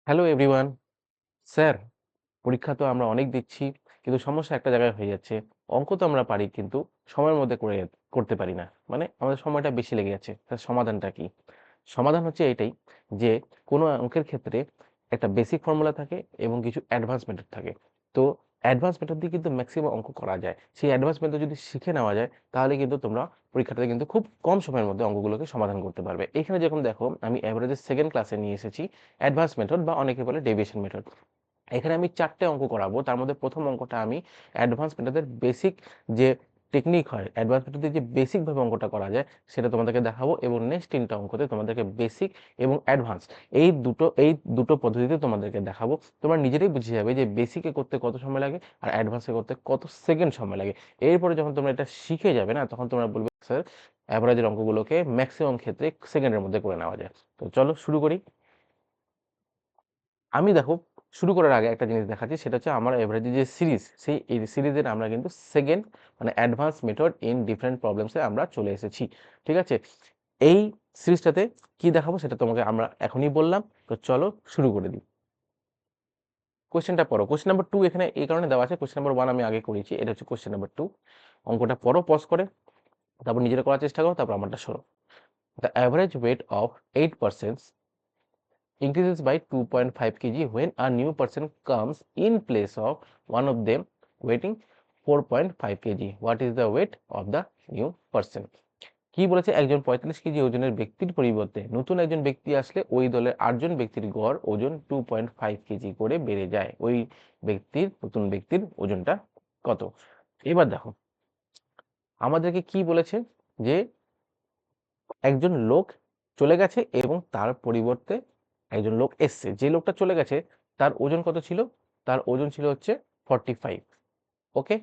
Hello everyone. Sir, পরীক্ষা তো আমরা অনেক দিচ্ছি, কিন্তু সমস্যা একটা জায়গায় হয়ে যাচ্ছে। অঙ্ক তো আমরা পারি, কিন্তু সময়ের মধ্যে করতে পারি না। মানে আমাদের সময়টা বেশি লেগে যাচ্ছে। তার সমাধানটা কি? সমাধান হচ্ছে এটাই যে কোনো অঙ্কের ক্ষেত্রে একটা বেসিক ফর্মুলা থাকে এবং কিছু অ্যাডভান্স মেথড থাকে। তো অ্যাডভান্স মেথড দিয়ে কিন্তু ম্যাক্সিমাম অঙ্ক করা যায়। সেই অ্যাডভান্স মেথড যদি শিখে নেওয়া যায়, তাহলে কিন্তু তোমরা পরীক্ষাটাতে কিন্তু খুব কম সময়ের মধ্যে অঙ্কগুলোকে সমাধান করতে পারবে। এখানে যেরকম দেখো, আমি এভারেজের সেকেন্ড ক্লাসে নিয়ে এসেছি অ্যাডভান্স মেথড, বা অনেকে বলে ডেভিয়েশন মেথড। এখানে আমি ৪ টে অঙ্ক করাবো। তার মধ্যে ১ম অঙ্কটা আমি অ্যাডভান্স মেথডের বেসিক যে টেকনিক হয়, অ্যাডভান্স মেথড দিয়ে যে বেসিক ভাবে অঙ্কটা করা যায়, সেটা তোমাদেরকে দেখাবো, এবং নেক্সট ৩ টা অঙ্কতে তোমাদেরকে বেসিক এবং অ্যাডভান্স এই দুটো পদ্ধতিতে তোমাদেরকে দেখাবো। তোমরা নিজেরাই বুঝে যাবে যে বেসিকে করতে কত সময় লাগে আর অ্যাডভান্সে করতে কত সেকেন্ড সময় লাগে। এরপরে যখন তোমরা এটা শিখে যাবে না, তখন তোমরা বলবে, স্যার, এভারেজের অঙ্কগুলোকে ম্যাক্সিমাম ক্ষেত্রে সেকেন্ডের মধ্যে করে নেওয়া যায়। তো চলো শুরু করি। আমি দেখো, শুরু করার আগে একটা জিনিস দেখাচ্ছি, সেটা হচ্ছে আমার এভারেজের যে সিরিজ, সেই এই সিরিজের আমরা কিন্তু সেকেন্ড, মানে অ্যাডভান্স মেথড ইন ডিফারেন্ট প্রবলেমসে আমরা চলে এসেছি। ঠিক আছে, এই সিরিজটাতে কি দেখাবো সেটা তোমাকে আমরা এখনই বললাম। তো চলো শুরু করে দিই। কোশ্চেনটা পড়ো। কোশ্চেন নাম্বার 2 এখানে এই কারণে দেওয়া আছে, কোশ্চেন নাম্বার 1 আমি আগে করেছি, এটা হচ্ছে কোশ্চেন নাম্বার 2। অঙ্কটা পড়ো পজ করে, তারপর নিজেরা করার চেষ্টা করো, তারপর আমারটা শোনো। The average weight of 8% increases by 2.5 kg when a new person comes in place of one of them weighing 4.5 kg. What is the weight of the new person? কি বলেছে, একজন 45 কেজি ওজনের ব্যক্তির পরিবর্তে নতুন একজন ব্যক্তি আসলে ওই দলের 8 জন ব্যক্তির গড় ওজন 2.5 কেজি করে বেড়ে যায়। ওই নতুন ব্যক্তির ওজনটা কত? এবার দেখো, আমাদেরকে কি বলেছে, যে একজন লোক চলে গেছে এবং তার পরিবর্তে একজন লোক এসছে। যে লোকটা চলে গেছে তার ওজন কত ছিল? তার ওজন ছিল হচ্ছে 45। ওকে,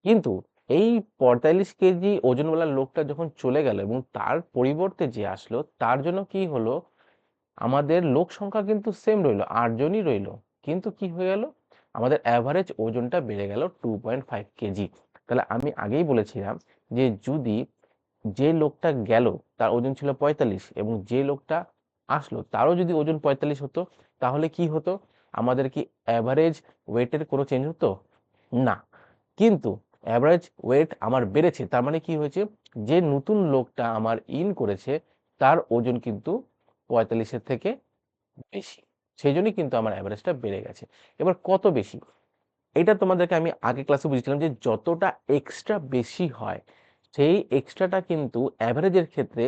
কিন্তু এই 45 কেজি ওজনওয়ালা লোকটা যখন চলে গেল এবং তার পরিবর্তে যে আসলো, তার জন্য কি হলো, আমাদের লোক সংখ্যা কিন্তু সেম রইলো, 8 জনই রইলো, কিন্তু কি হয়ে গেল, আমাদের অ্যাভারেজ ওজনটা বেড়ে গেল 2.5 কেজি। তাহলে আমি আগেই বলেছিলাম যে যদি যে লোকটা গেল তার ওজন ছিল 45, এবং যে লোকটা আসলো তারও যদি ওজন 45 হতো, তাহলে কি হতো, আমাদের কি অ্যাভারেজ ওয়েটের কোনো চেঞ্জ হতো না। কিন্তু অ্যাভারেজ ওয়েট আমার বেড়েছে, তার মানে কি হয়েছে, যে নতুন লোকটা আমার ইন করেছে তার ওজন কিন্তু 45-এর থেকে বেশি, সেই জন্যই কিন্তু আমার অ্যাভারেজটা বেড়ে গেছে। এবার কত বেশি, এটা তোমাদেরকে আমি আগে ক্লাসে বুঝেছিলাম যে যতটা এক্সট্রা বেশি হয়, সেই এক্সট্রাটা কিন্তু অ্যাভারেজের ক্ষেত্রে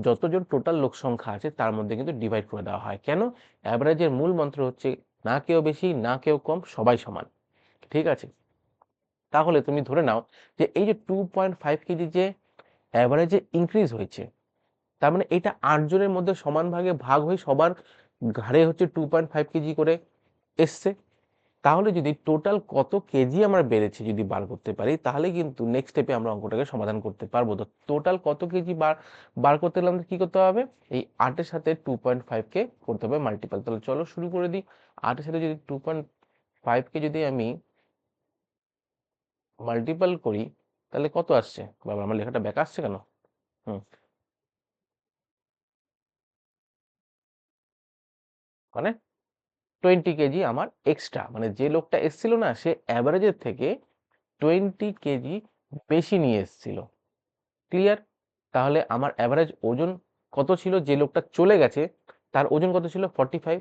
যতজন টোটাল লোক সংখ্যা আছে তার মধ্যে কিন্তু ডিভাইড করে দেওয়া হয়। কেন? অ্যাভারেজের মূল মন্ত্র হচ্ছে না কেউ বেশি না কেউ কম, সবাই সমান। ঠিক আছে, তাহলে তুমি ধরে নাও যে এই যে 2.5 কেজি যে অ্যাভারেজে ইনক্রিজ হয়েছে, তার মানে এটা 8 জনের মধ্যে সমান ভাগে ভাগ হয়ে সবার ঘাড়ে হচ্ছে 2.5 কেজি করে এসছে। তাহলে যদি টোটাল কত কেজি আমরা বেড়েছে যদি বার করতে পারি, তাহলে কিন্তু নেক্সট স্টেপে আমরা অঙ্কটাকে সমাধান করতে পারবো। তো টোটাল কত কেজি বার বার করতে গেলে আমাদের কি করতে হবে, এই 8 এর সাথে 2.5 কে করতে হবে মাল্টিপল। তাহলে চলো শুরু করে দিই। 8 এর সাথে যদি 2.5 কে যদি আমি মাল্টিপল করি, তাহলে কত আসছে? বাবা, আমার লেখাটা ব্যাক আসছে কেন? হুম, মানে 20 কেজি আমার এক্সট্রা, মানে যে লোকটা এসছিল না, সে অ্যাভারেজের থেকে 20 কেজি বেশি নিয়ে এসছিল। ক্লিয়ার? তাহলে আমার অ্যাভারেজ ওজন কত ছিল, যে লোকটা চলে গেছে তার ওজন কত ছিল 45,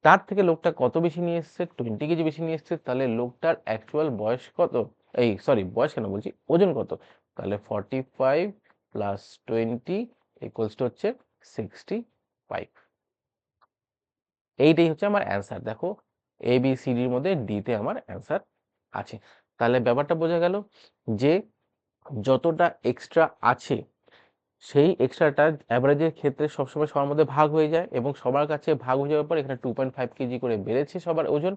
তার থেকে লোকটা কত বেশি নিয়ে এসছে, 20 কেজি বেশি নিয়ে এসছে। তাহলে লোকটার অ্যাকচুয়াল বয়স কত, এই সরি বয়স কেন বলছি, ওজন কত, তাহলে 45 প্লাস 20 ইকুয়ালস টু হচ্ছে 65। এইটাই হচ্ছে আমার অ্যান্সার। দেখো, এ বি সি ডির মধ্যে ডিতে আমার অ্যান্সার আছে। তাহলে ব্যাপারটা বোঝা গেল যে যতটা এক্সট্রা আছে, সেই এক্সট্রাটা অ্যাভারেজের ক্ষেত্রে সবসময় সবার মধ্যে ভাগ হয়ে যায়, এবং সবার কাছে ভাগ হয়ে যাওয়ার পর এখানে 2.5 কেজি করে বেড়েছে সবার ওজন।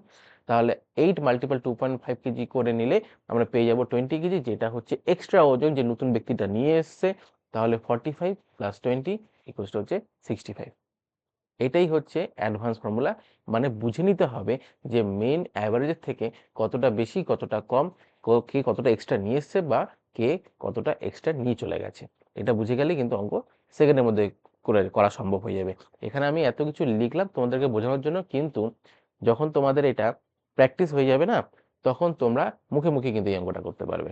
তাহলে 8 মাল্টিপল 2.5 কেজি করে নিলে আমরা পেয়ে যাব 20 কেজি, যেটা হচ্ছে এক্সট্রা ওজন যে নতুন ব্যক্তিটা নিয়ে এসছে। তাহলে 45 প্লাস 20 ইকুয়ালস টু হচ্ছে 65। এটাই হচ্ছে অ্যাডভান্স ফর্মুলা। মানে বুঝে নিতে হবে যে মেইন অ্যাভারেজের থেকে কতটা বেশি কতটা কম, কে কতটা এক্সট্রা নিয়ে এসছে বা কে কতটা এক্সট্রা নিয়ে চলে গেছে। এটা বুঝে গেলে কিন্তু অঙ্ক সেকেন্ডের মধ্যে করা সম্ভব হয়ে যাবে। এখানে আমি এত কিছু লিখলাম তোমাদেরকে বোঝানোর জন্য, কিন্তু যখন তোমাদের এটা প্র্যাকটিস হয়ে যাবে না, তখন তোমরা মুখে মুখে কিন্তু এই অঙ্কটা করতে পারবে।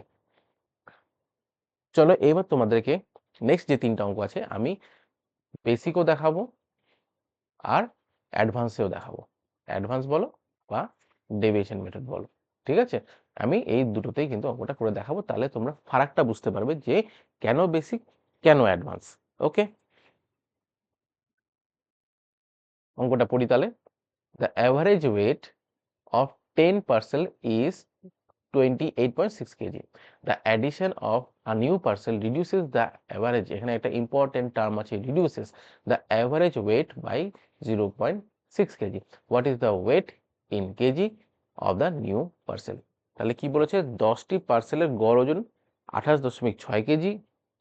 চলো এবার তোমাদেরকে নেক্সট যে 3টা অঙ্ক আছে আমি বেসিকও দেখাবো আর অ্যাডভান্সেও দেখাবো। অ্যাডভান্স বলো বা ডেভিয়েশন মেথড বলো, ঠিক আছে? আমি এই দুটোতেই কিন্তু অঙ্কটা করে দেখাবো, তাহলে তোমরা ফারাকটা বুঝতে পারবে যে কেন বেসিক কেন অ্যাডভান্স। ওকে, অঙ্কটা পড়ি তাহলে। The average wait of 10 parcel is 28.6 kg. The addition of a new parcel reduces the average, এখানে একটা important term আছে reduces the average weight by 0.6 kg. What is the weight in kg of the new parcel? তাহলে কি বলেছে, 10টি পার্সেলের গড় ওজন 28.6 KG,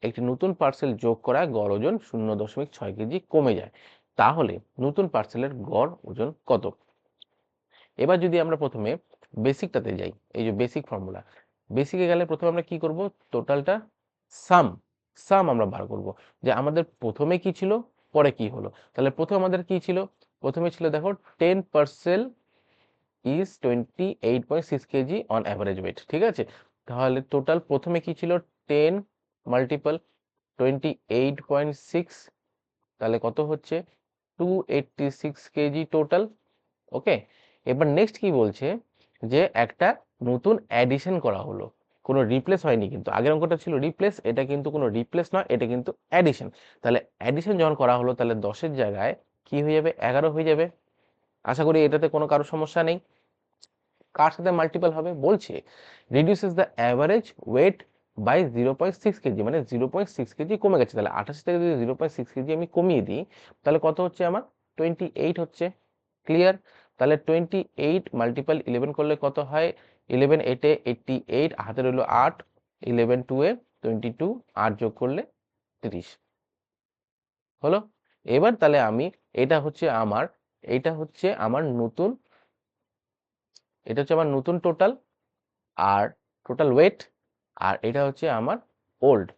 একটি নতুন পার্সেল যোগ করা গড় ওজন 0.6 কেজি কমে যায়, তাহলে নতুন পার্সেলের গড় ওজন কত? এবার যদি আমরা প্রথমে বেসিকটাতে যাই, এই যে বেসিক ফর্মুলা, বেসিকে গেলে প্রথমে আমরা কি করব, টোটালটা সাম সাম আমরা বার করব, যে আমাদের প্রথমে কি ছিল পরে কি হলো। তাহলে প্রথমে আমাদের কি ছিল, প্রথমে ছিল দেখো 10 parcel is 28.6 KG on average wait, ঠিক আছে? তাহলে টোটাল প্রথমে কি ছিল, 10 মাল্টিপল 28.6, তাহলে কত হচ্ছে 286 কেজি টোটাল। ওকে, এবার নেক্সট কি বলছে, যে একটা নতুন অ্যাডিশন করা হলো, কোনো রিপ্লেস হয়নি, কিন্তু আগের অঙ্কটা ছিল রিপ্লেস, এটা কিন্তু কোনো রিপ্লেস নয়, এটা কিন্তু অ্যাডিশন। তাহলে অ্যাডিশন যখন করা হলো, তাহলে 10-এর জায়গায় কি হয়ে যাবে, 11 হয়ে যাবে। আশা করি এটাতে কোনো কারো সমস্যা নেই। কার সাথে মাল্টিপল হবে, বলছে reduces the average weight by 0.6 KG, মানে 0.6 কেজি কমে গেছে। তাহলে 28 থেকে যদি 0.6 কেজি আমি কমিয়ে দিই, তাহলে কত হচ্ছে আমার 28 হচ্ছে। ক্লিয়ার? তাহলে 28 মাল্টিপল 11 করলে কত হয়, 11 8 এ 88, হাতে রইল 8, 11 2 এ 22, 8 যোগ করলে 30 হলো। এবার তাহলে আমি এটা হচ্ছে আমার, এটা হচ্ছে আমার নতুন, এটা হচ্ছে আমার নতুন টোটাল, আর টোটাল ওয়েট, আর এটা হচ্ছে আমার ওল্ড,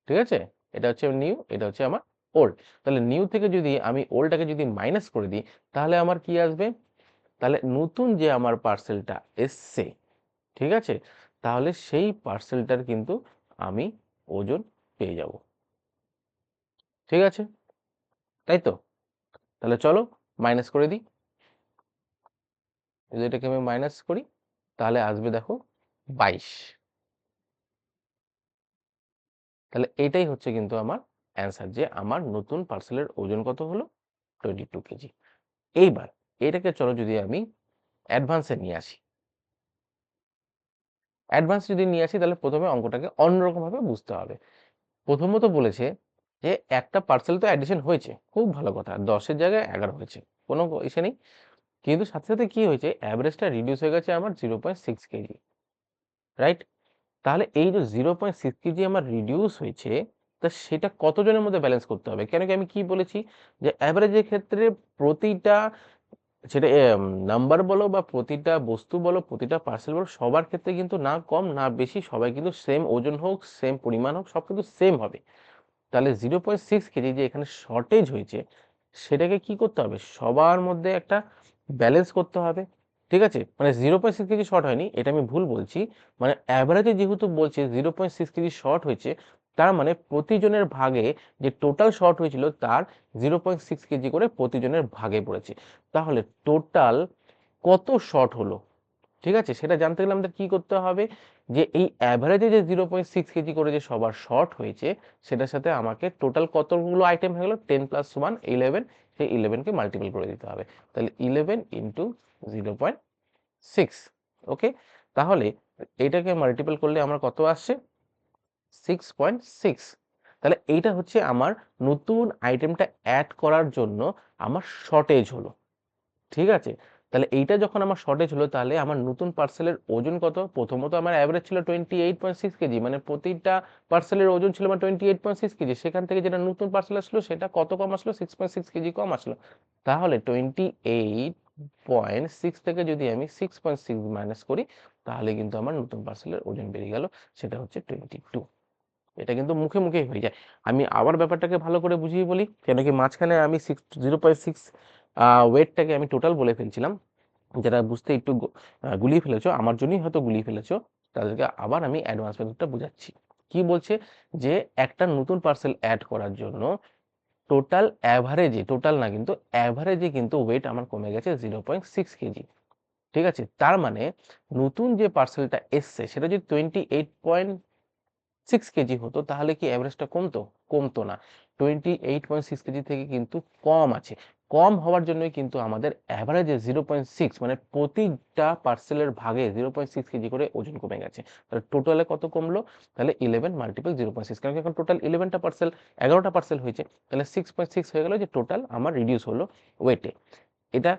ঠিক আছে? এটা হচ্ছে নিউ, এটা হচ্ছে আমার ওল্ড। তাহলে নিউ থেকে যদি আমি ওল্ডটাকে যদি মাইনাস করে দিই, তাহলে আমার কি আসবে, তাহলে নতুন যে আমার পার্সেলটা এসছে, ঠিক আছে, তাহলে সেই পার্সেলটার কিন্তু আমি ওজন পেয়ে যাব, ঠিক আছে? তাই তো? তাহলে চলো মাইনাস করে দিই, যদি এটাকে আমি মাইনাস করি, তাহলে আসবে দেখো 22। তাহলে এটাই হচ্ছে কিন্তু আমার অ্যান্সার, যে আমার নতুন পার্সেলের ওজন কত হলো, 22 কেজি। এইবার এটাকে চলো যদি আমি অ্যাডভান্সে নিয়ে আসি, অ্যাডভান্স যদি নিয়ে আসি, তাহলে প্রথমে অঙ্কটাকে অন্যরকম ভাবে বুঝতে হবে। প্রথমত বলেছে যে একটা পার্সেল তো অ্যাডিশন হয়েছে, খুব ভালো কথা, 10-এর জায়গায় 11 হয়েছে, কোনো ইসে নেই, কিন্তু সাথে সাথে কি হয়েছে, অ্যাভারেজটা রিডিউস হয়ে গেছে আমার 0.6 কেজি, রাইট? তাহলে এই যে 0.6 কেজি আমার রিডিউস হয়েছে, তা সেটা কতজনের মধ্যে ব্যালেন্স করতে হবে? কেন কি আমি কি বলেছি, যে অ্যাভারেজের ক্ষেত্রে প্রতিটা, সেটা নাম্বার বলো বা প্রতিটা বস্তু বলো, প্রতিটা পার্সেল বলো, সবার ক্ষেত্রে কিন্তু না কম না বেশি, সবাই কিন্তু সেম ওজন হোক, সেম পরিমাণ হোক, সব কিন্তু সেম হবে। তাহলে 0.6 কেজি যে এখানে শর্টেজ হয়েছে, সেটাকে কি করতে হবে, সবার মধ্যে একটা ব্যালেন্স করতে হবে, ঠিক আছে? মানে 0.6 কেজি শর্ট হয়নি, এটা আমি ভুল বলছি, মানে অ্যাভারেজে যেহেতু বলছে 0.6 কেজি শর্ট হয়েছে, তার মানে প্রতিজনের ভাগে যে টোটাল শর্ট হয়েছিল, তার 0.6 কেজি করে প্রতিজনের ভাগে পড়েছে। তাহলে টোটাল কত শর্ট হলো, ঠিক আছে, সেটা জানতে গেলে আমাদের কি করতে হবে, যে এই অ্যাভারেজে যে 0.6 কেজি করে যে সবার শর্ট হয়েছে, সেটার সাথে আমাকে টোটাল কতগুলো আইটেম হয়ে গেল, 10 + 1 11, সেই 11 কে মাল্টিপল করে দিতে হবে। তাহলে 11 ইন্টু 0.6। ওকে, তাহলে এটাকে মাল্টিপল করলে আমার কত আসছে, 6.6। তাহলে এইটা হচ্ছে আমার নতুন আইটেমটা অ্যাড করার জন্য আমার শর্টেজ হলো, ঠিক আছে? তাহলে এইটা যখন আমার শর্টেজ হলো, তাহলে আমার নতুন পার্সেলের ওজন কত, প্রথমত আমার অ্যাভারেজ ছিল 28.6 কেজি, মানে প্রতিটা পার্সেলের ওজন ছিল আমার 28.6 কেজি, সেখান থেকে যেটা নতুন পার্সেল আসলো সেটা কত কম আসলো, 6.6 কেজি কম আসলো। তাহলে 28.6 থেকে যদি আমি 6.6 মাইনাস করি, তাহলে কিন্তু আমার নতুন পার্সেলের ওজন বেরিয়ে গেল, সেটা হচ্ছে 22। এটা কিন্তু মুখে মুখেই হয়ে যায়। আমি আবার ব্যাপারটাকে ভালো করে বুঝিয়ে বলি, কেন কি মাঝখানে আমি 0.6 ওয়েটটাকে আমি টোটাল বলে ফেলছিলাম। যারা বুঝতে একটু গুলিয়ে ফেলেছো, আমার জন্যই হয়তো গুলিয়ে ফেলেছো, তাদেরকে আবার আমি অ্যাডভান্স মেথডটা বুঝাচ্ছি। কি বলছে যে একটা নতুন পার্সেল অ্যাড করার জন্য টোটাল অ্যাভারেজে, টোটাল না কিন্তু অ্যাভারেজে কিন্তু ওয়েট আমার কমে গেছে 0.6 কেজি। ঠিক আছে, তার মানে নতুন যে পার্সেলটা এসছে সেটা যদি 28.6 কেজি হতো, তাহলে কি অ্যাভারেজটা কমতো? কমতো না। 28.6 কেজি থেকে কিন্তু কম আছে। কম হওয়ার জন্যই কিন্তু আমাদের অ্যাভারেজে 0.6, মানে প্রতিটা পার্সেলের ভাগে 0.6 কেজি করে ওজন কমে গেছে। তাহলে টোটালে কত কমলো? তাহলে 11 মাল্টিপল 0.6, কারণ এখন টোটাল 11টা পার্সেল, 11টা পার্সেল হয়েছে, তাহলে 6.6 হয়ে গেল যে টোটাল আমার রিডিউস হলো ওয়েটে। এটা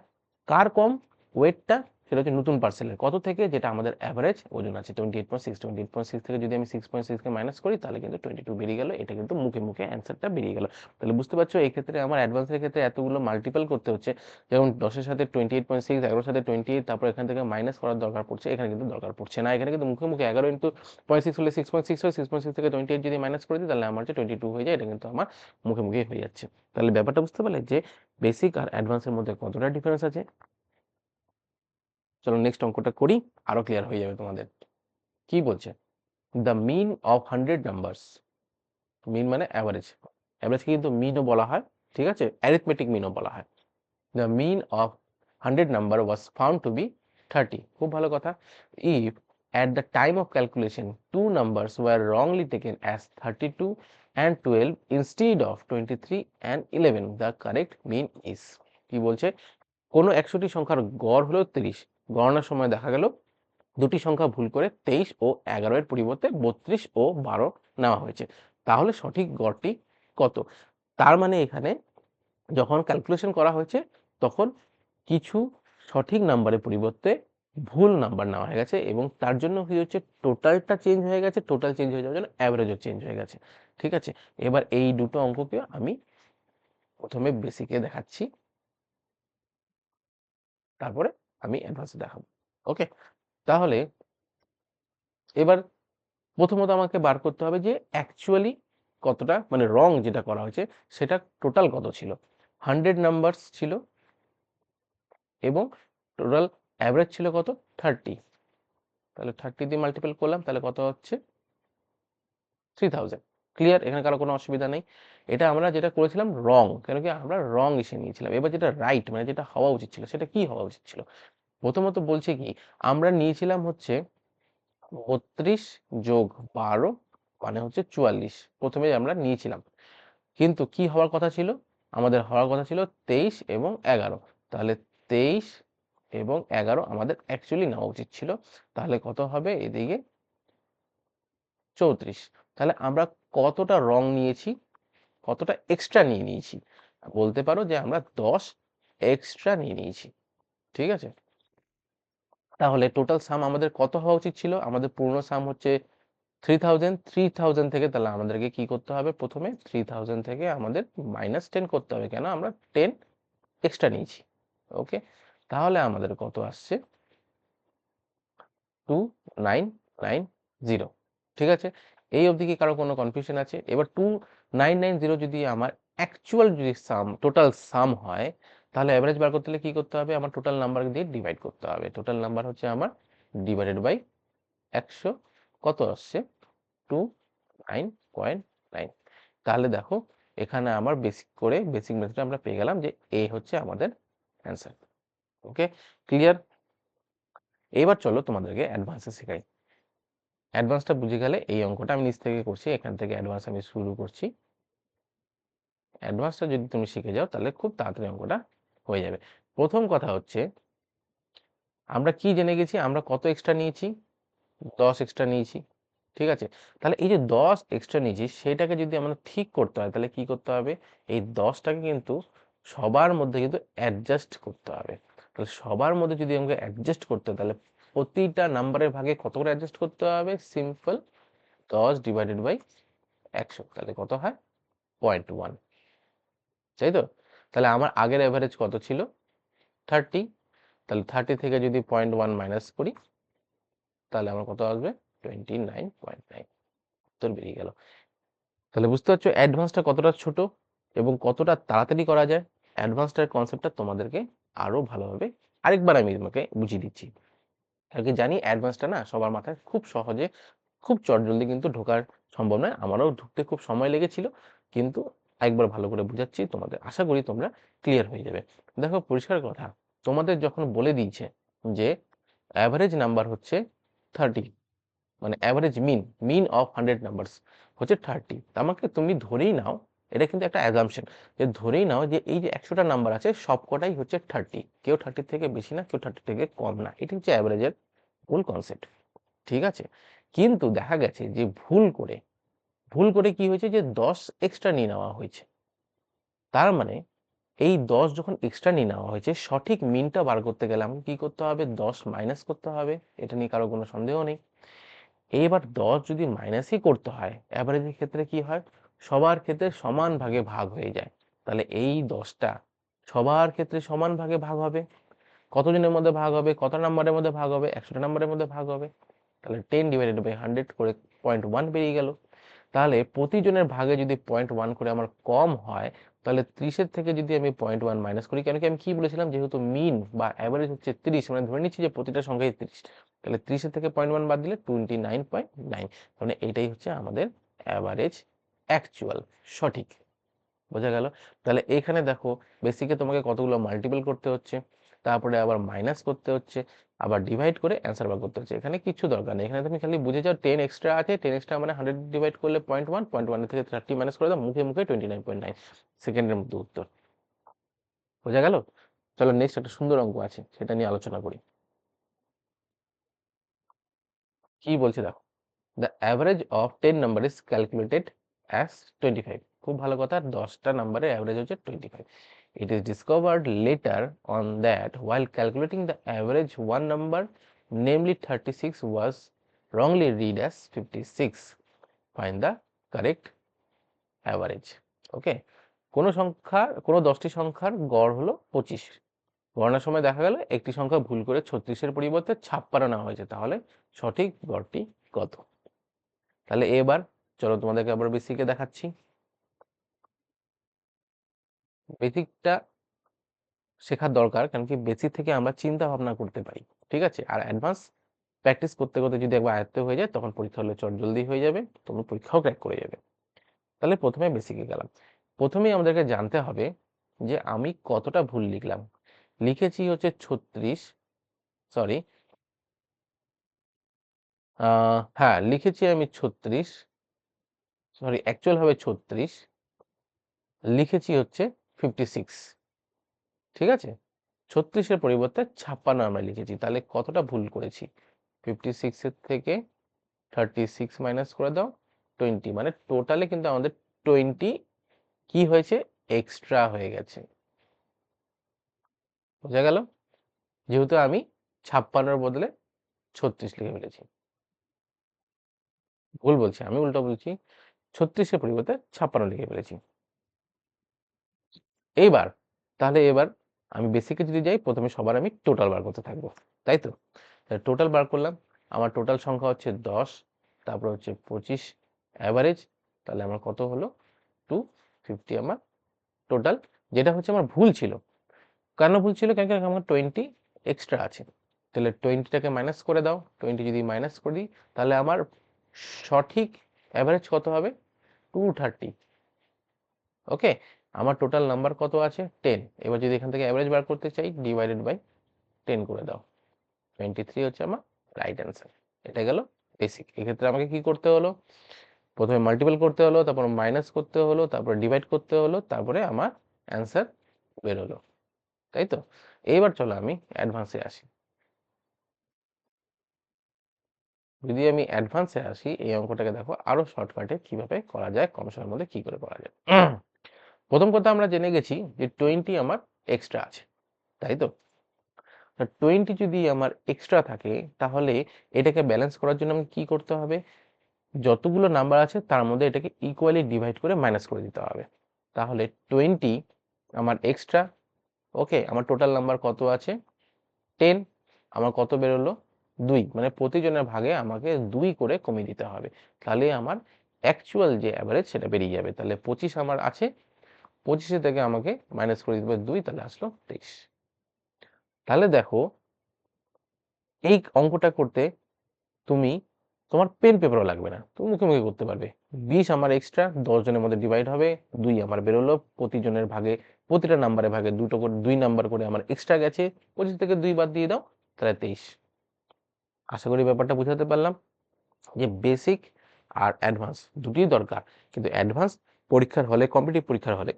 কার কম ওয়েটটা? সেটা হচ্ছে নতুন পার্সেলের। কত থেকে? যেটা আমাদের অ্যাভারেজ ওজন আছে 28.6। 28.6 থেকে যদি আমি 6.6 কে মাইনাস করি, তাহলে কিন্তু 22 বেরিয়ে গেল। এটা কিন্তু মুখে মুখে অ্যান্সারটা বেরিয়ে গেল। তাহলে বুঝতে পারছো এই ক্ষেত্রে আমার অ্যাডভান্সের ক্ষেত্রে এতগুলো মাল্টিপল করতে হচ্ছে, যেমন 10 এর সাথে 28.6, 11 এর সাথে 28, তারপর এখান থেকে মাইনাস করার দরকার পড়ছে, এখানে কিন্তু দরকার পড়ছে না। এখানে কিন্তু মুখে মুখে 11 ইন্টু 0.6 হলে 6.6 হয়, 6.6 থেকে 28 যদি মাইনাস করে দিই, তাহলে আমার যে 22 হয়ে যায়। এটা কিন্তু আমার মুখে মুখেই হয়ে যাচ্ছে। তাহলে ব্যাপারটা বুঝতে পারলে যে বেসিক আর অ্যাডভান্সের মধ্যে কতটা ডিফারেন্স আছে। চলো নেক্সট অঙ্কটা করি, আরো ক্লিয়ার হয়ে যাবে তোমাদের। কি বলছে? দ্য মিন অফ 100 নাম্বারস, মিন মানে অ্যাভারেজ, অ্যাভারেজকে কিন্তু মিনও বলা হয়, ঠিক আছে, অ্যারিথমেটিক মিনও বলা হয়। The mean of 100 number was found to be 30। খুব ভালো কথা। If at the time of calculation two numbers were wrongly taken as 32 and 12 instead of 23 and 11, the correct mean is। কি বলছে? কোনো 100টি সংখ্যার গড় হলো 30, গণনার সময় দেখা গেল দুটি সংখ্যা ভুল করে 23 ও 11 এর পরিবর্তে 32 ও 12 নেওয়া হয়েছে, তাহলে সঠিক গড়টি কত? তার মানে এখানে যখন ক্যালকুলেশন করা হয়েছে, তখন কিছু সঠিক নাম্বারের পরিবর্তে ভুল নাম্বার নেওয়া হয়ে গেছে, এবং তার জন্য কি হচ্ছে, টোটালটা চেঞ্জ হয়ে গেছে। টোটাল চেঞ্জ হয়ে যাওয়ার জন্য অ্যাভারেজও চেঞ্জ হয়ে গেছে। ঠিক আছে, এবার এই দুটো অঙ্ককে আমি প্রথমে বেসিকে দেখাচ্ছি, তারপরে আমি অ্যাডভান্সে দেখাবো। ওকে, তাহলে এবার প্রথমত আমাকে বার করতে হবে যে অ্যাকচুয়ালি কতটা, মানে রং যেটা করা হয়েছে সেটা টোটাল কত ছিল। 100 নাম্বারস ছিল এবং টোটাল অ্যাভারেজ ছিল কত? 30। তাহলে 30 দিয়ে মাল্টিপল করলাম, তাহলে কত হচ্ছে? 3000। ক্লিয়ার? এখানে কারো কোনো অসুবিধা নেই। এটা আমরা যেটা করেছিলাম রং, কেন কি আমরা রং এসে নিয়েছিলাম। এবার যেটা রাইট, মানে যেটা হওয়া উচিত ছিল, সেটা কি হওয়া উচিত ছিল? প্রথমত বলছে কি, আমরা নিয়েছিলাম হচ্ছে 32 যোগ 12 মানে হচ্ছে 44, প্রথমে আমরা নিয়েছিলাম। কিন্তু কি হওয়ার কথা ছিল? আমাদের হওয়ার কথা ছিল 23 এবং 11। তাহলে 23 এবং 11 আমাদের অ্যাকচুয়ালি নেওয়া উচিত ছিল। তাহলে কত হবে এদিকে? 34। তাহলে আমরা কতটা রং নিয়েছি, কতটা এক্সট্রা নিয়ে নিয়েছি? বলতে পারো যে আমরা 10 এক্সট্রা নিয়ে নিয়েছি। ঠিক আছে, তাহলে টোটাল সাম আমাদের কত হওয়া উচিত ছিল? আমাদের পূর্ণ সাম হচ্ছে 3000। 3000 থেকে তাহলে আমাদেরকে কি করতে হবে? প্রথমে 3000 থেকে আমাদের -10 করতে হবে, কেন? আমরা 10 এক্সট্রা নিয়েছি। ওকে, তাহলে আমাদের কত আসছে? 2990। ঠিক আছে, এই অবধি কি কারো কোনো কনফিউশন আছে? এবার 2990 যদি আমার অ্যাকচুয়াল যদি সাম, টোটাল সাম হয়, তাহলে অ্যাভারেজ বার করতে হলে কি করতে হবে? আমার টোটাল নাম্বার দিয়ে ডিভাইড করতে হবে। টোটাল নাম্বার হচ্ছে আমার ডিভাইডেড বাই 100, কত আসছে? 29.9। তাহলে দেখো এখানে আমার বেসিক করে, বেসিক মেথডে আমরা পেয়ে গেলাম যে এ হচ্ছে আমাদের অ্যান্সার। ওকে, ক্লিয়ার? এবার চলো তোমাদেরকে অ্যাডভান্সে শেখাই। অ্যাডভান্সটা বুঝে গেলে এই অঙ্কটা আমি নিচ থেকে করছি, এখান থেকে অ্যাডভান্স আমি শুরু করছি। অ্যাডভান্সটা যদি তুমি শিখে যাও, তাহলে খুব তাড়াতাড়ি অঙ্কটা হয়ে যাবে। প্রথম কথা হচ্ছে, আমরা কি জেনে গেছি? আমরা কত এক্সট্রা নিয়েছি? 10 এক্সট্রা নিয়েছি। ঠিক আছে, তাহলে এই যে 10 এক্সট্রা নিয়েছি, সেটাকে যদি আমরা ঠিক করতে হয়, তাহলে কি করতে হবে? এই 10টাকে কিন্তু সবার মধ্যে কিন্তু অ্যাডজাস্ট করতে হবে। তাহলে সবার মধ্যে যদি আমাকে অ্যাডজাস্ট করতে হয়, তাহলে প্রতিটা নাম্বারের ভাগে কত করে অ্যাডজাস্ট করতে হবে? সিম্পল, 10 ডিভাইডেড বাই 100, তাহলে কত হয়? 0.1। তাই তো? তাহলে আমার আগের অ্যাভারেজ কত ছিল? 30। তাহলে 30 থেকে যদি 0.1 মাইনাস করি, তাহলে আমার কত আসবে? 29.9। উত্তর বেরিয়ে গেল। তাহলে বুঝতে পারছো অ্যাডভান্সটা কতটা ছোট এবং কতটা তাড়াতাড়ি করা যায়। অ্যাডভান্সটার কনসেপ্টটা তোমাদেরকে আরো ভালোভাবে আরেকবার আমি তোমাকে বুঝিয়ে দিচ্ছি। আগে জানি অ্যাডভান্সটা না সবার মাথায় খুব সহজে খুব চটজলদি কিন্তু ঢোকার সম্ভব নয়, আমারও ঢুকতে খুব সময় লেগেছিল, কিন্তু একবার ভালো করে বুঝাচ্ছি তোমাদের, আশা করি তোমরা ক্লিয়ার হয়ে যাবে। দেখো পরিষ্কার কথা, তোমাদের যখন বলে দিয়েছে যে অ্যাভারেজ নাম্বার হচ্ছে 30, মানে অ্যাভারেজ মিন অফ 100 নাম্বারস হচ্ছে 30, আমাকে তুমি ধরেই নাও, এটা কিন্তু একটা অ্যাজাম্পশন, যে ধরেই নাও যে এই যে 100টা নাম্বার আছে সবকটাই হচ্ছে 30, কেউ 30 থেকে বেশি না, কেউ 30 থেকে কম না, এটা হচ্ছে অ্যাভারেজের মূল কনসেপ্ট। ঠিক আছে, কিন্তু দেখা গেছে যে ভুল করে কি হয়েছে যে 10 এক্সট্রা নিয়ে নেওয়া হয়েছে। তার মানে এই 10 যখন এক্সট্রা নিয়ে নেওয়া হয়েছে, সঠিক মিনটা বার করতে গেলে আমাকে কি করতে হবে, 10 মাইনাস করতে হবে, এটা নিয়ে কারো কোনো সন্দেহ নেই। এইবার 10 যদি মাইনাসই করতে হয়, অ্যাভারেজের ক্ষেত্রে কি হয়, সবার ক্ষেত্রে সমান ভাগে ভাগ হয়ে যায়। তাহলে এই 10টা সবার ক্ষেত্রে সমান ভাগে ভাগ হবে, কতজনের মধ্যে ভাগ হবে, কত নাম্বারের মধ্যে ভাগ হবে, 100টা নাম্বারের মধ্যে ভাগ হবে। তাহলে 10/100 করে 0.1 বেরিয়ে গেল। তাহলে প্রতিজনের ভাগে যদি 0.1 করে আমার কম হয়, তাহলে 30-এর থেকে যদি আমি 0.1 মাইনাস করি, কেন কি আমি কি বলেছিলাম, যেহেতু মিন বা অ্যাভারেজ হচ্ছে 30, মানে ধরে নিচ্ছি যে প্রতিটা সংখ্যাই 30, তাহলে 30-এর থেকে 0.1 বাদ দিলে 29.9, মানে এটাই হচ্ছে আমাদের অ্যাভারেজ অ্যাকচুয়াল সঠিক। বোঝা গেল? তাহলে এখানে দেখো বেসিকে তোমাকে কতগুলো মাল্টিপল করতে হচ্ছে, তারপরে আবার মাইনাস করতে হচ্ছে, আবার ডিভাইড করে অ্যান্সার বার করতে হচ্ছে। এখানে কিছু দরকার নেই, এখানে তুমি খালি বুঝে যাও 10 এক্সট্রা আছে, 10 এক্সট্রা মানে 100 ডিভাইড করলে 0.1, 0.1 থেকে 30 মাইনাস করে দাও, মুখে মুখে 29.9 সেকেন্ডের মধ্যে উত্তর। বোঝা গেল? চলো নেক্সট একটা সুন্দর অঙ্ক আছে, সেটা নিয়ে আলোচনা করি। কি বলছে দেখো, the average of 10 number is calculated as 25। খুব ভালো কথা, 10টা নাম্বারের অ্যাভারেজ হচ্ছে 25। It is discovered later on that while calculating the average one number, namely 36, was wrongly read as 56. Find the correct average. ওকে, কোনো 10টি সংখ্যার গড় হলো 25। গণনার সময় দেখা গেল একটি সংখ্যা ভুল করে 36-এর পরিবর্তে 56 নেওয়া হয়েছে, তাহলে সঠিক গড়টি কত? তাহলে এবার চলো তোমাদেরকে আবার বেসিকে দেখাচ্ছি। বেসিকটা শেখার দরকার, কারণ কি বেসিক থেকে আমরা চিন্তা ভাবনা করতে পারি। ঠিক আছে, আর অ্যাডভান্স প্র্যাকটিস করতে করতে যদি একবার আয়ত্ত হয়ে যায়, তখন পরীক্ষা হলে জলদি হয়ে যাবে, তোমরা পরীক্ষাও ক্র্যাক করে যাবে। তাহলে প্রথমে বেসিকে গেলাম। প্রথমেই আমাদেরকে জানতে হবে যে আমি কতটা ভুল লিখলাম। লিখেছি হচ্ছে 36, সরি, হ্যাঁ লিখেছি আমি 36, সরি অ্যাকচুয়াল হবে 36, লিখেছি হচ্ছে 56। ঠিক আছে, 36-এর পরিবর্তে 56 আমরা লিখেছি, তাহলে কতটা ভুল করেছি? 56-এর থেকে 36 মাইনাস করে দাও 20, মানে টোটালে কিন্তু আমাদের 20 কি হয়েছে, এক্সট্রা হয়ে গেছে। বোঝা গেল? যেহেতু আমি 56-এর বদলে 36 লিখে ফেলেছি। ভুল বলছি, আমি উল্টো বলছি, 36-এর পরিবর্তে 56 লিখে ফেলেছি। এইবার তাহলে এবার আমি বেসিকে যদি যাই, প্রথমে সবার আমি টোটাল বার করতে থাকবো, তাই তো? টোটাল বার করলাম, আমার টোটাল সংখ্যা হচ্ছে 10, তারপর হচ্ছে 25 অ্যাভারেজ, তাহলে আমার কত হলো 250 আমার টোটাল, যেটা হচ্ছে আমার ভুল ছিল। কেন ভুল ছিল, কেন আমার 20 এক্সট্রা আছে, তাহলে 20টাকে মাইনাস করে দাও, 20 যদি মাইনাস করি তাহলে আমার সঠিক অ্যাভারেজ কত হবে, 230। ওকে, আমার টোটাল নাম্বার কত আছে 10, এবার যদি এখান থেকে অ্যাভারেজ বার করতে চাই, ডিভাইডেড বাই 10 করে দাও, 23 হচ্ছে আমার রাইট অ্যান্সার। এটা গেল বেসিক। এক্ষেত্রে আমাকে কি করতে হলো, প্রথমে মাল্টিপল করতে হলো, তারপর মাইনাস করতে হলো, তারপর ডিভাইড করতে হলো, তারপরে আমার অ্যান্সার বের হলো, তাই তো? এইবার চলো আমি অ্যাডভান্সে আসি। যদি আমি অ্যাডভান্সে আসি, এই অঙ্কটাকে দেখো আরো শর্টকাটে কিভাবে করা যায়, কম সময়ের মধ্যে কি করে করা যায়। প্রথম কথা আমরা জেনে গেছি যে 20 আমার এক্সট্রা আছে, তাই তো? 20 যদি আমার এক্সট্রা থাকে, তাহলে এটাকে ব্যালেন্স করার জন্য আমি কি করতে হবে, যতগুলো নাম্বার আছে তার মধ্যে এটাকে ইকুয়ালি ডিভাইড করে মাইনাস করে দিতে হবে। তাহলে 20 আমার এক্সট্রা, ওকে, আমার টোটাল নাম্বার কত আছে 10, আমার কত বেরোলো 2, মানে প্রতিজনের ভাগে আমাকে 2 করে কমিয়ে দিতে হবে, তাহলে আমার অ্যাকচুয়াল যে অ্যাভারেজ সেটা বেরিয়ে যাবে। তাহলে 25 আমার আছে, 25 থেকে আমাকে মাইনাস করে দিতে হবে 2, তাহলে আসলো 23। তাহলে দেখো এই অঙ্কটা করতে তুমি তোমার পেন পেপারও লাগবে না, তুমি মুখে মুখে করতে পারবে। 20 আমার এক্সট্রা 10 জনের মধ্যে ডিভাইড হবে, 2 আমার বেরোলো, প্রতিজনের ভাগে প্রতিটা নাম্বারে ভাগে 2 নাম্বার করে আমার এক্সট্রা গেছে, 25 থেকে 2 বাদ দিয়ে দাও, তাহলে 23। আশা করি ব্যাপারটা বুঝাতে পারলাম যে বেসিক আর অ্যাডভান্স দুটোই দরকার, কিন্তু অ্যাডভান্স পরীক্ষার হলে, কম্পিটিটিভ পরীক্ষার হলে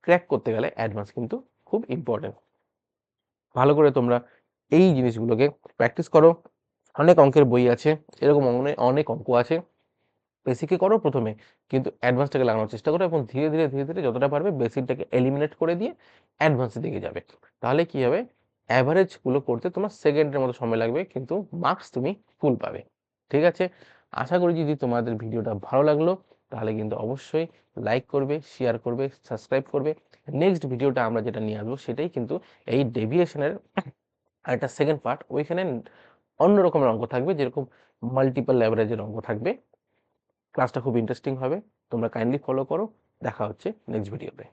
ক্র্যাক করতে গেলে অ্যাডভান্স কিন্তু খুব ইম্পর্টেন্ট। ভালো করে তোমরা এই জিনিসগুলোকে প্র্যাকটিস করো। অনেক অঙ্কের বই আছে, এরকম অনেক অঙ্ক আছে, বেসিকে করো প্রথমে, কিন্তু অ্যাডভান্সটাকে লাগানোর চেষ্টা করো এবং ধীরে ধীরে ধীরে ধীরে যতটা পারবে বেসিকটাকে এলিমিনেট করে দিয়ে অ্যাডভান্সের দিকে যাবে। তাহলে কি হবে, অ্যাভারেজগুলো করতে তোমার সেকেন্ডের মতো সময় লাগবে, কিন্তু মার্কস তুমি ফুল পাবে। ঠিক আছে, আশা করি যদি তোমাদের ভিডিওটা ভালো লাগলো তাহলে কিন্তু অবশ্যই লাইক করবে, শেয়ার করবে, সাবস্ক্রাইব করবে। নেক্সট ভিডিওটা আমরা যেটা নিয়ে আসবো সেটাই কিন্তু এই ডেভিয়েশনের একটা সেকেন্ড পার্ট। ওইখানে অন্য রকমের অঙ্ক থাকবে, যেরকম মাল্টিপল অ্যাভারেজের অঙ্ক থাকবে। ক্লাসটা খুব ইন্টারেস্টিং হবে, তোমরা কাইন্ডলি ফলো করো। দেখা হচ্ছে নেক্সট ভিডিওতে।